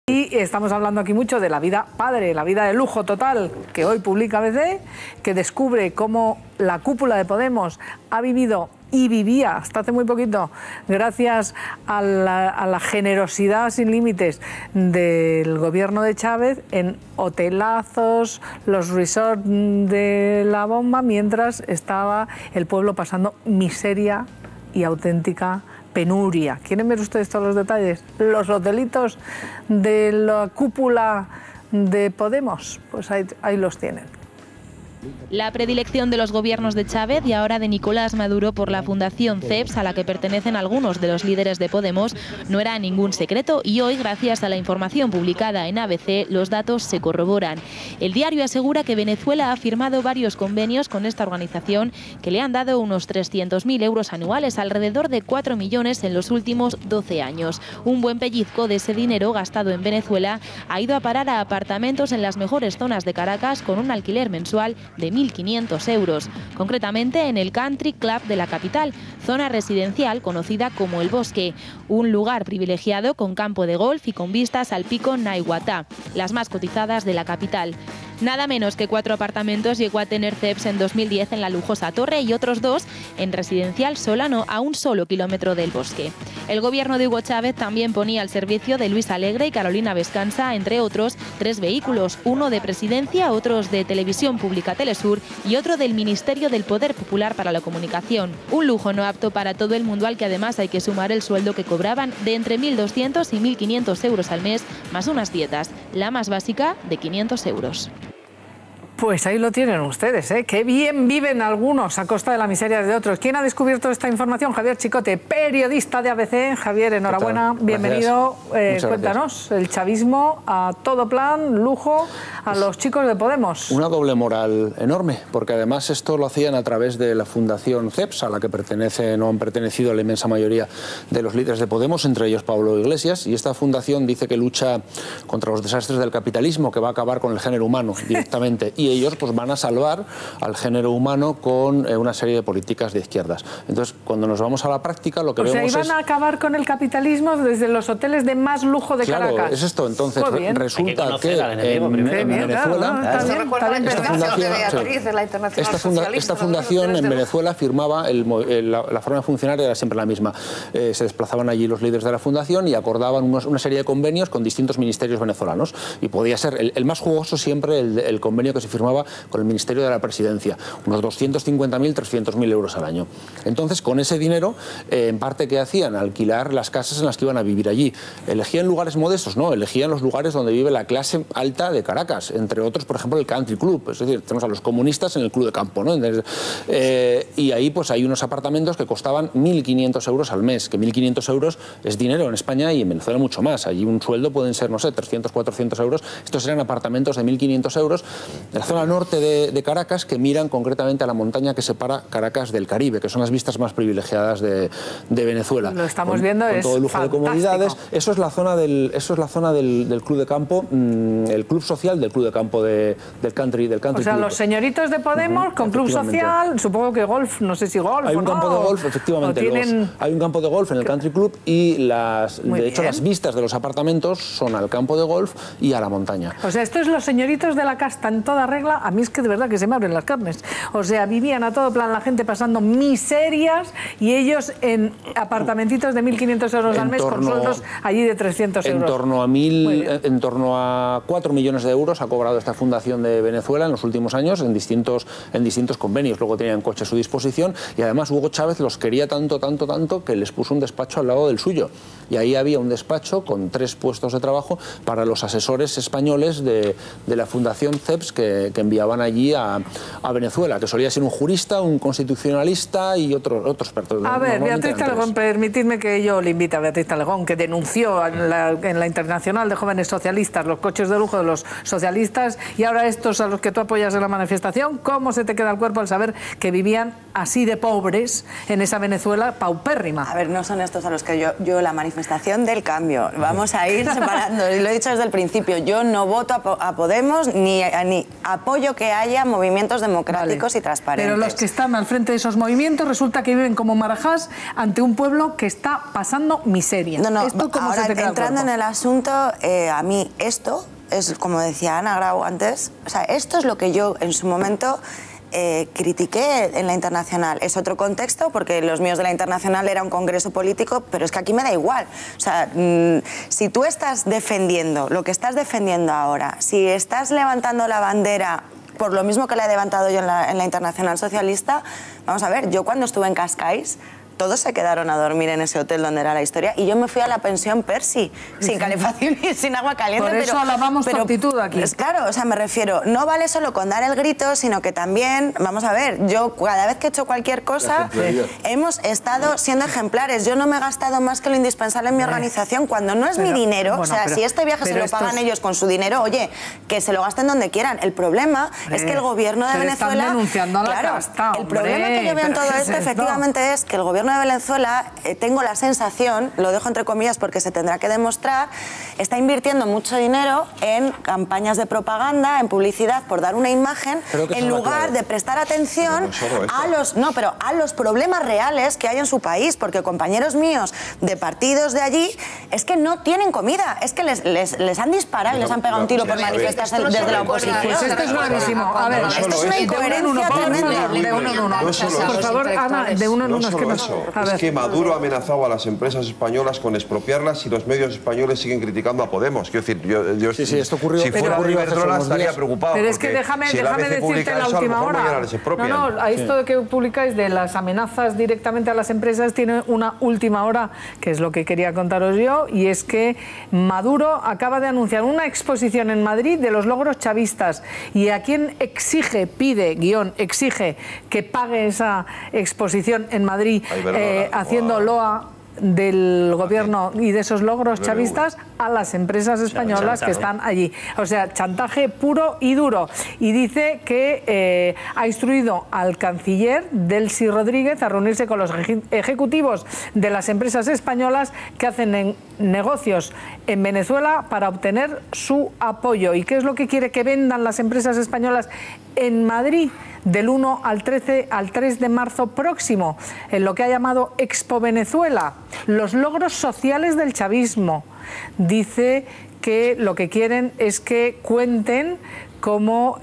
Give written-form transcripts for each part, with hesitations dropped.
Y estamos hablando aquí mucho de la vida padre, la vida de lujo total, que hoy publica ABC, que descubre cómo la cúpula de Podemos ha vivido y vivía hasta hace muy poquito, gracias a la generosidad sin límites del gobierno de Chávez, en hotelazos, los resorts de la bomba, mientras estaba el pueblo pasando miseria y auténtica penuria. ¿Quieren ver ustedes todos los detalles? Los hotelitos de la cúpula de Podemos, pues ahí los tienen. La predilección de los gobiernos de Chávez y ahora de Nicolás Maduro por la Fundación CEPS, a la que pertenecen algunos de los líderes de Podemos, no era ningún secreto y hoy, gracias a la información publicada en ABC, los datos se corroboran. El diario asegura que Venezuela ha firmado varios convenios con esta organización que le han dado unos 300.000 euros anuales, alrededor de 4 millones en los últimos 12 años. Un buen pellizco de ese dinero gastado en Venezuela ha ido a parar a apartamentos en las mejores zonas de Caracas con un alquiler mensual de 1.500 euros, concretamente en el Country Club de la capital, zona residencial conocida como El Bosque, un lugar privilegiado con campo de golf y con vistas al pico Naiguatá, las más cotizadas de la capital. Nada menos que 4 apartamentos llegó a tener CEPS en 2010 en la lujosa torre y otros 2 en Residencial Solano, a un solo kilómetro del Bosque. El gobierno de Hugo Chávez también ponía al servicio de Luis Alegre y Carolina Vescanza, entre otros, 3 vehículos, uno de Presidencia, otros de Televisión Pública Telesur y otro del Ministerio del Poder Popular para la Comunicación. Un lujo no apto para todo el mundo, al que además hay que sumar el sueldo que cobraban de entre 1.200 y 1.500 euros al mes, más unas dietas, la más básica de 500 euros. Pues ahí lo tienen ustedes, ¿eh? Qué bien viven algunos a costa de la miseria de otros. ¿Quién ha descubierto esta información? Javier Chicote, periodista de ABC. Javier, enhorabuena, bienvenido. Cuéntanos, el chavismo a todo plan, lujo, a los chicos de Podemos. Una doble moral enorme, porque además esto lo hacían a través de la Fundación CEPS, a la que no han pertenecido la inmensa mayoría de los líderes de Podemos, entre ellos Pablo Iglesias, y esta fundación dice que lucha contra los desastres del capitalismo, que va a acabar con el género humano directamente, y ellos pues van a salvar al género humano con una serie de políticas de izquierdas. Entonces, cuando nos vamos a la práctica, lo que vemos es... O sea, iban a acabar con el capitalismo desde los hoteles de más lujo de Caracas. Claro, es esto. Entonces, resulta que en Venezuela... Esta fundación en Venezuela firmaba, la forma de funcionar era siempre la misma. Se desplazaban allí los líderes de la fundación y acordaban una serie de convenios con distintos ministerios venezolanos. Y podía ser el más jugoso siempre el convenio que se firmaba con el Ministerio de la Presidencia, unos 250.000, 300.000 euros al año. Entonces, con ese dinero, en parte, ¿qué hacían? Alquilar las casas en las que iban a vivir allí. ¿Elegían lugares modestos? No, elegían los lugares donde vive la clase alta de Caracas, entre otros, por ejemplo, el Country Club. Es decir, tenemos a los comunistas en el club de campo, ¿no? Entonces, y ahí pues hay unos apartamentos que costaban 1.500 euros al mes, que 1.500 euros es dinero en España y en Venezuela mucho más. Allí un sueldo pueden ser, no sé, 300, 400 euros. Estos eran apartamentos de 1.500 euros de la zona norte de Caracas, que miran concretamente a la montaña que separa Caracas del Caribe, que son las vistas más privilegiadas de Venezuela. Lo estamos viendo, con todo el lujo de comodidades. Eso es la zona del club de campo, el club social del club de campo del country. O sea, club. Los señoritos de Podemos con club social, supongo que golf, no sé si golf. Hay un campo de golf, efectivamente. Hay un campo de golf en el country club y de hecho las vistas de los apartamentos son al campo de golf y a la montaña. O sea, esto es los señoritos de la casta en toda regla. A mí es que de verdad que se me abren las carnes. O sea, vivían a todo plan, la gente pasando miserias y ellos en apartamentitos de 1.500 euros al mes con sueldos allí de 300 euros. En torno a 4 millones de euros ha cobrado esta fundación de Venezuela en los últimos años en distintos convenios. Luego tenían coche a su disposición y además Hugo Chávez los quería tanto que les puso un despacho al lado del suyo. Y ahí había un despacho con 3 puestos de trabajo para los asesores españoles de la Fundación CEPS que enviaban allí a Venezuela, que solía ser un jurista, un constitucionalista y otros expertos. A ver, Beatriz Talegón, permitidme que yo le invite a Beatriz Talegón, que denunció en la Internacional de Jóvenes Socialistas los coches de lujo de los socialistas y ahora estos a los que tú apoyas en la manifestación. ¿Cómo se te queda el cuerpo al saber que vivían así de pobres en esa Venezuela paupérrima? A ver, no son estos a los que yo la manifestación del cambio. Vamos a ir separando, y lo he dicho desde el principio, yo no voto a Podemos ni apoyo que haya movimientos democráticos y transparentes. Pero los que están al frente de esos movimientos resulta que viven como marajás ante un pueblo que está pasando miseria. ¿Esto cómo ahora, se te queda entrando en el asunto, a mí esto es, como decía Ana Grau antes, o sea, esto es lo que yo en su momento critiqué en la Internacional. Es otro contexto, porque los míos de la Internacional era un congreso político, pero es que aquí me da igual. O sea, si tú estás defendiendo lo que estás defendiendo ahora, si estás levantando la bandera por lo mismo que la he levantado yo en la Internacional Socialista, vamos a ver, yo cuando estuve en Cascais, todos se quedaron a dormir en ese hotel donde era la historia y yo me fui a la pensión Percy, sin calefacción y sin agua caliente. Por eso alabamos tu actitud aquí. Claro, o sea, me refiero, no vale solo con dar el grito, sino que también, vamos a ver, yo cada vez que he hecho cualquier cosa, hemos estado siendo ejemplares. Yo no me he gastado más que lo indispensable en mi organización cuando no es mi dinero. Bueno, o sea, si este viaje se lo pagan ellos con su dinero, oye, que se lo gasten donde quieran. El problema es que el gobierno de Venezuela... Están denunciando a la casta, el problema que yo veo en todo esto, efectivamente, es que el gobierno de Venezuela, tengo la sensación, lo dejo entre comillas porque se tendrá que demostrar, está invirtiendo mucho dinero en campañas de propaganda, en publicidad, por dar una imagen, en lugar de prestar atención a los problemas reales que hay en su país, porque compañeros míos de partidos de allí es que no tienen comida, es que les han disparado y les han pegado un tiro por manifestarse desde la oposición. Pues esto es gravísimo. A ver, esto es una incoherencia tremenda. De uno en uno. Por favor, Ana, de uno en uno. Es que Maduro ha amenazado a las empresas españolas con expropiarlas si los medios españoles siguen criticando a Podemos. Quiero decir, esto ocurrió, si fuera Iberdrola estaría preocupado. Pero es que déjame decirte en la última hora. Esto de que publicáis de las amenazas directamente a las empresas tiene una última hora, que es lo que quería contaros yo, y es que Maduro acaba de anunciar una exposición en Madrid de los logros chavistas y a quien exige que pague esa exposición en Madrid haciendo loa del gobierno y de esos logros chavistas a las empresas españolas que están allí. O sea, chantaje puro y duro. Y dice que ha instruido al canciller Delcy Rodríguez a reunirse con los ejecutivos de las empresas españolas que hacen negocios en Venezuela para obtener su apoyo. ¿Y qué es lo que quiere que vendan las empresas españolas en Madrid del 1 al 3 de marzo próximo, en lo que ha llamado Expo Venezuela? Los logros sociales del chavismo. Dice que lo que quieren es que cuenten cómo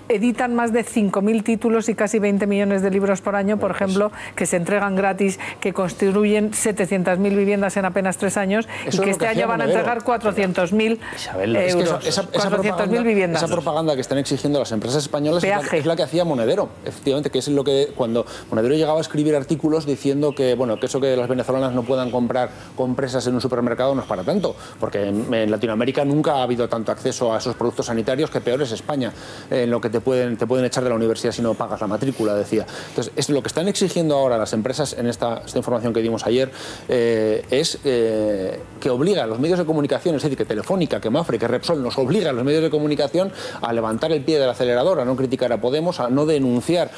editan más de 5.000 títulos y casi 20 millones de libros por año, por ejemplo, que se entregan gratis, que construyen 700.000 viviendas en apenas 3 años y que este año van a entregar 400.000 euros. Esa 400.000 viviendas. Esa propaganda que están exigiendo las empresas españolas es la que hacía Monedero, efectivamente, que es lo que cuando Monedero llegaba a escribir artículos diciendo que, bueno, que eso que las venezolanas no puedan comprar compresas en un supermercado no es para tanto, porque en Latinoamérica nunca ha habido tanto acceso a esos productos sanitarios, que peor es España, en lo que te pueden echar de la universidad si no pagas la matrícula, decía. Entonces, lo que están exigiendo ahora las empresas en esta información que dimos ayer es que obliga a los medios de comunicación, es decir, que Telefónica, que Mafre, que Repsol nos obliga a los medios de comunicación a levantar el pie del acelerador, a no criticar a Podemos, a no denunciar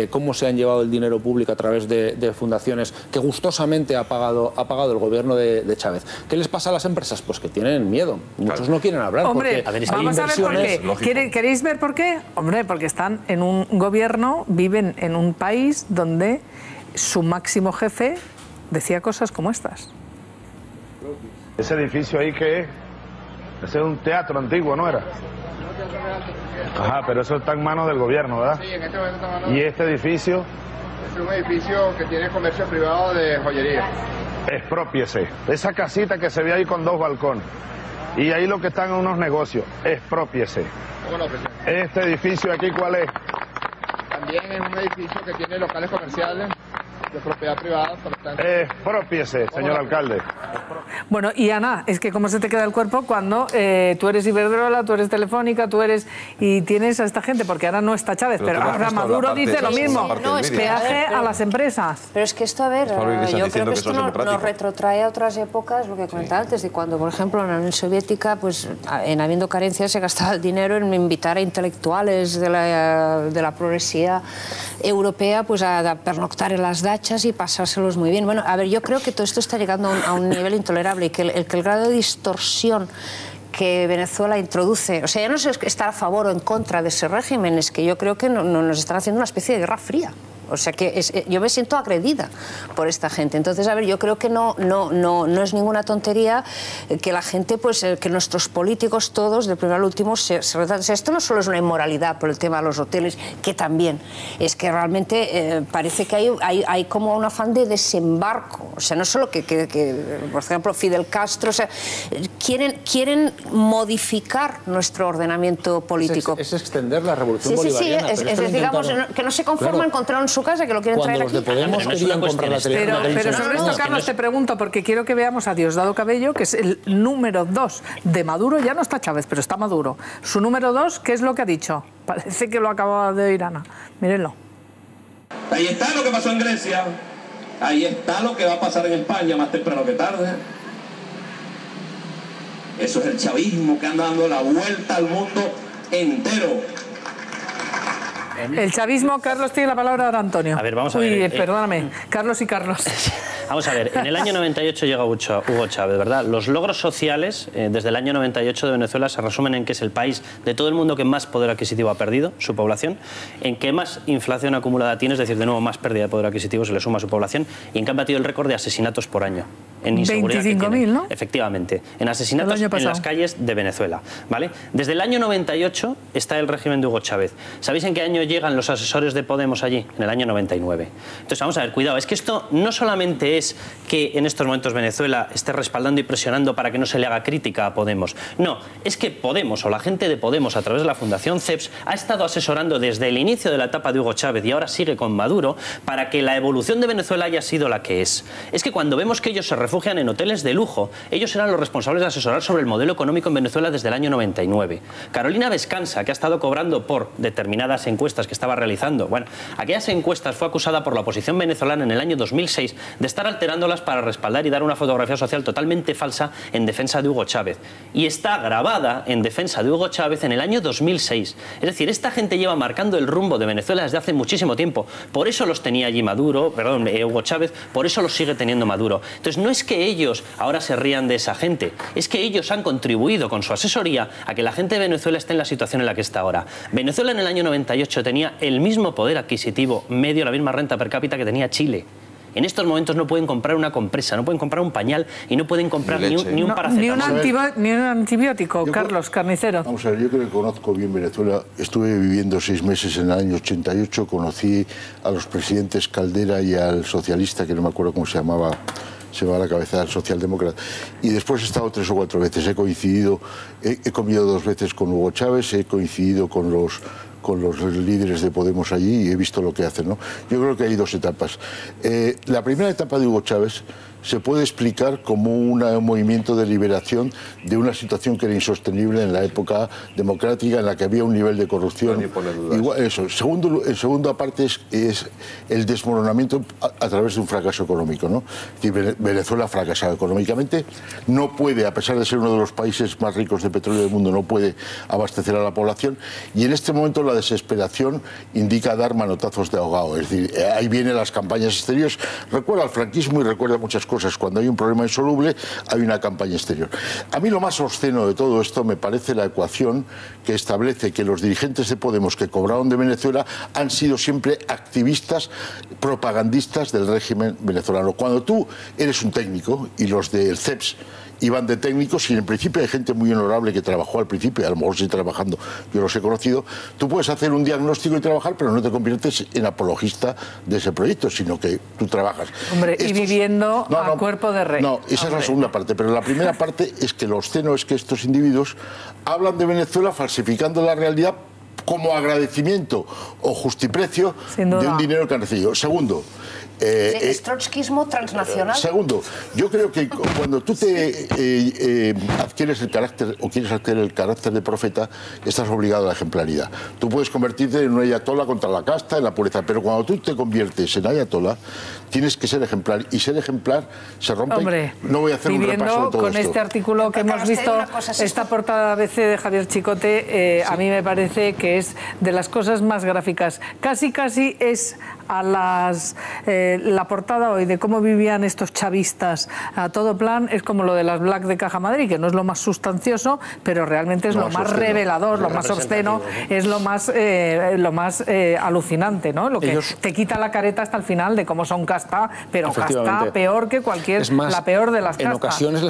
cómo se han llevado el dinero público a través de fundaciones que gustosamente ha pagado el gobierno de Chávez. ¿Qué les pasa a las empresas? Pues que tienen miedo. Muchos no quieren hablar. Hombre, porque vamos a ver por qué. ¿Queréis ver por qué? Hombre, porque están en un gobierno, viven en un país donde su máximo jefe decía cosas como estas. Ese edificio ahí, ¿qué es? Ese es un teatro antiguo, ¿no era? Ajá, pero eso está en manos del gobierno, ¿verdad? Sí, en este momento está en manos. ¿Y este edificio? Es un edificio que tiene comercio privado de joyería. Exprópiese. Esa casita que se ve ahí con 2 balcones. Y ahí lo que están en unos negocios. Exprópiese. ¿Cómo no, presidente? ¿Este edificio aquí cuál es? También es un edificio que tiene locales comerciales de propiedad privada. Expropiese, señor alcalde. Bueno, y Ana, es que cómo se te queda el cuerpo cuando tú eres Iberdrola, tú eres Telefónica, tú eres... y tienes a esta gente, porque ahora no está Chávez, pero ahora Maduro dice lo mismo, peaje a las empresas. Pero es que esto, a ver, yo creo que esto nos retrotrae a otras épocas, lo que comentaba antes, de cuando, por ejemplo, en la Unión Soviética, pues, en habiendo carencias, se gastaba el dinero en invitar a intelectuales de la progresividad europea, pues, a pernoctar en las dachas y pasárselos muy bien. Bueno, a ver, yo creo que todo esto está llegando a un nivel intolerable y que el grado de distorsión que Venezuela introduce, o sea, ya no es estar a favor o en contra de ese régimen, es que yo creo que nos están haciendo una especie de guerra fría. O sea que yo me siento agredida por esta gente. Entonces, a ver, yo creo que no es ninguna tontería que la gente, pues, que nuestros políticos todos, del primero al último, se retraten. O sea, esto no solo es una inmoralidad por el tema de los hoteles, que también, es que realmente parece que hay como un afán de desembarco. O sea, no solo que por ejemplo, Fidel Castro, o sea, quieren modificar nuestro ordenamiento político. Es extender la revolución bolivariana. Sí, es digamos, que no se conforman contra un casa que lo quieren traer aquí. Pero sobre esto, Carlos, te pregunto, porque quiero que veamos a Diosdado Cabello, que es el número 2 de Maduro. Ya no está Chávez, pero está Maduro. Su número 2, ¿qué es lo que ha dicho? Parece que lo acababa de oír Ana. Mírenlo. Ahí está lo que pasó en Grecia. Ahí está lo que va a pasar en España, más temprano que tarde. Eso es el chavismo que anda dando la vuelta al mundo entero. El chavismo, Carlos tiene la palabra ahora, Antonio. A ver, vamos a ver. Perdóname, Carlos y Carlos. Vamos a ver, en el año 98 llega Hugo Chávez, ¿verdad? Los logros sociales desde el año 98 de Venezuela se resumen en que es el país de todo el mundo que más poder adquisitivo ha perdido, su población, en que más inflación acumulada tiene, es decir, de nuevo más pérdida de poder adquisitivo se le suma a su población, y en que han batido el récord de asesinatos por año. En inseguridad 25.000, ¿no? Efectivamente, en asesinatos en las calles de Venezuela, ¿vale? Desde el año 98 está el régimen de Hugo Chávez. ¿Sabéis en qué año llegan los asesores de Podemos allí? En el año 99. Entonces, vamos a ver, cuidado, es que esto no solamente es que en estos momentos Venezuela esté respaldando y presionando para que no se le haga crítica a Podemos. No, es que Podemos o la gente de Podemos a través de la Fundación CEPS ha estado asesorando desde el inicio de la etapa de Hugo Chávez y ahora sigue con Maduro para que la evolución de Venezuela haya sido la que es. Es que cuando vemos que ellos se refugian en hoteles de lujo, ellos eran los responsables de asesorar sobre el modelo económico en Venezuela desde el año 99. Carolina Vescanza, que ha estado cobrando por determinadas encuestas que estaba realizando, bueno, aquellas encuestas fue acusada por la oposición venezolana en el año 2006 de estar alterándolas para respaldar y dar una fotografía social totalmente falsa en defensa de Hugo Chávez. Y está grabada en defensa de Hugo Chávez en el año 2006. Es decir, esta gente lleva marcando el rumbo de Venezuela desde hace muchísimo tiempo. Por eso los tenía allí Hugo Chávez, por eso los sigue teniendo Maduro. Entonces, no es que ellos ahora se rían de esa gente, es que ellos han contribuido con su asesoría a que la gente de Venezuela esté en la situación en la que está ahora. Venezuela en el año 98 tenía el mismo poder adquisitivo medio, la misma renta per cápita que tenía Chile. En estos momentos no pueden comprar una compresa, no pueden comprar un pañal y no pueden comprar ni un paracetamol. Ni un antibiótico, Carlos Carnicero. Vamos a ver, yo creo que conozco bien Venezuela. Estuve viviendo 6 meses en el año 88, conocí a los presidentes Caldera y al socialista, que no me acuerdo cómo se llamaba a la cabeza del socialdemócrata. Y después he estado 3 o 4 veces. He coincidido, he comido 2 veces con Hugo Chávez, he coincidido con los líderes de Podemos allí y he visto lo que hacen, ¿no? Yo creo que hay 2 etapas. La primera etapa de Hugo Chávez se puede explicar como un movimiento de liberación de una situación que era insostenible en la época democrática, en la que había un nivel de corrupción. Igual, eso. Segunda parte es el desmoronamiento a través de un fracaso económico, ¿no? Es decir, Venezuela ha fracasado económicamente, no puede, a pesar de ser uno de los países más ricos de petróleo del mundo, no puede abastecer a la población, y en este momento la desesperación indica dar manotazos de ahogado. Es decir, ahí vienen las campañas exteriores. Recuerda al franquismo y recuerda muchas cosas. Cuando hay un problema insoluble, hay una campaña exterior. A mí lo más obsceno de todo esto me parece la ecuación que establece que los dirigentes de Podemos que cobraron de Venezuela han sido siempre activistas, propagandistas del régimen venezolano. Cuando tú eres un técnico y los del CEPS iban de técnicos, y en principio hay gente muy honorable que trabajó al principio, a lo mejor sigue trabajando, yo los he conocido, tú puedes hacer un diagnóstico y trabajar, pero no te conviertes en apologista de ese proyecto, sino que tú trabajas. Hombre, y viviendo a cuerpo de rey. No, esa es la segunda parte, pero la primera parte es que lo obsceno es que estos individuos hablan de Venezuela falsificando la realidad como agradecimiento o justiprecio de un dinero que han recibido. Segundo, es trotskismo transnacional. Segundo, yo creo que cuando tú te adquieres el carácter o quieres adquirir el carácter de profeta, estás obligado a la ejemplaridad. Tú puedes convertirte en un ayatolá contra la casta, en la pureza, pero cuando tú te conviertes en ayatolá, tienes que ser ejemplar, y ser ejemplar se rompe. Hombre, no voy a hacer un repaso de todo con esto. Este artículo que hemos visto, esta portada ABC de Javier Chicote, a mí me parece que es de las cosas más gráficas. Casi es a la portada hoy de cómo vivían estos chavistas a todo plan es como lo de las Black de Caja Madrid, que no es lo más sustancioso, pero realmente es lo más revelador, lo más obsceno, es lo más alucinante, ¿no? Lo que te quita la careta hasta el final de cómo son casta, pero casta peor que cualquier, la peor de las castas. En ocasiones